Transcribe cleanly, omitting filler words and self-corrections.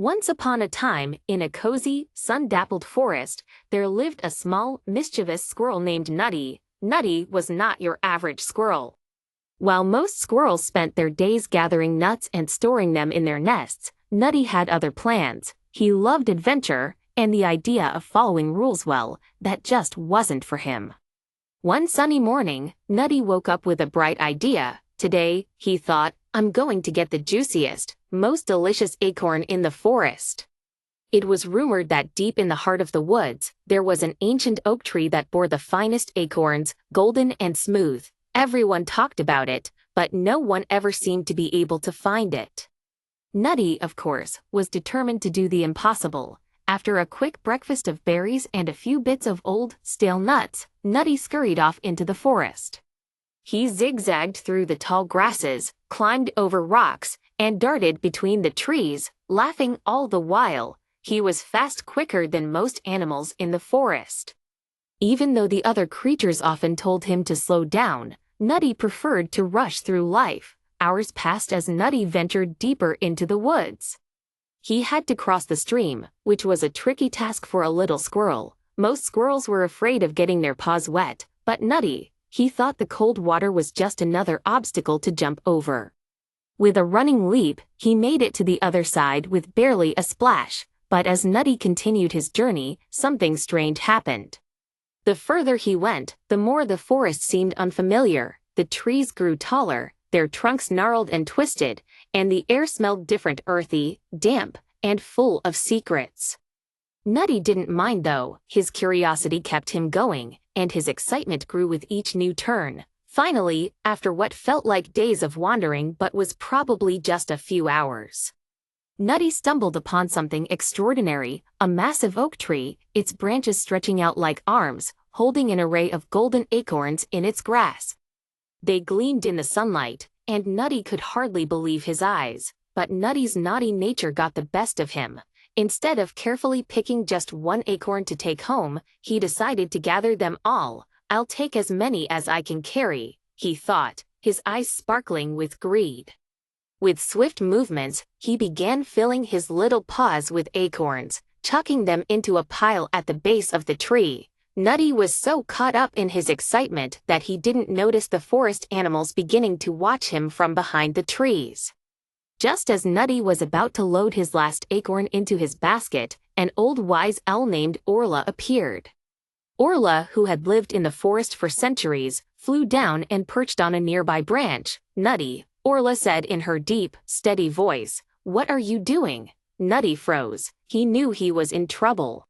Once upon a time, in a cozy, sun-dappled forest, there lived a small, mischievous squirrel named Nutty. Nutty was not your average squirrel. While most squirrels spent their days gathering nuts and storing them in their nests, Nutty had other plans. He loved adventure, and the idea of following rules well, that just wasn't for him. One sunny morning, Nutty woke up with a bright idea. Today, he thought, I'm going to get the juiciest, most delicious acorn in the forest. It was rumored that deep in the heart of the woods, there was an ancient oak tree that bore the finest acorns, golden and smooth. Everyone talked about it, but no one ever seemed to be able to find it. Nutty, of course, was determined to do the impossible. After a quick breakfast of berries and a few bits of old, stale nuts, Nutty scurried off into the forest. He zigzagged through the tall grasses, climbed over rocks, and darted between the trees, laughing all the while. He was fast, quicker than most animals in the forest. Even though the other creatures often told him to slow down, Nutty preferred to rush through life. Hours passed as Nutty ventured deeper into the woods. He had to cross the stream, which was a tricky task for a little squirrel. Most squirrels were afraid of getting their paws wet, but Nutty, he thought the cold water was just another obstacle to jump over. With a running leap, he made it to the other side with barely a splash, but as Nutty continued his journey, something strange happened. The further he went, the more the forest seemed unfamiliar. The trees grew taller, their trunks gnarled and twisted, and the air smelled different, earthy, damp, and full of secrets. Nutty didn't mind though. His curiosity kept him going, and his excitement grew with each new turn. Finally, after what felt like days of wandering but was probably just a few hours, Nutty stumbled upon something extraordinary, a massive oak tree, its branches stretching out like arms, holding an array of golden acorns in its grass. They gleamed in the sunlight, and Nutty could hardly believe his eyes. But Nutty's naughty nature got the best of him. Instead of carefully picking just one acorn to take home, he decided to gather them all. I'll take as many as I can carry, he thought, his eyes sparkling with greed. With swift movements, he began filling his little paws with acorns, chucking them into a pile at the base of the tree. Nutty was so caught up in his excitement that he didn't notice the forest animals beginning to watch him from behind the trees. Just as Nutty was about to load his last acorn into his basket, an old wise owl named Orla appeared. Orla, who had lived in the forest for centuries, flew down and perched on a nearby branch. Nutty, Orla said in her deep, steady voice, "What are you doing?" Nutty froze. He knew he was in trouble.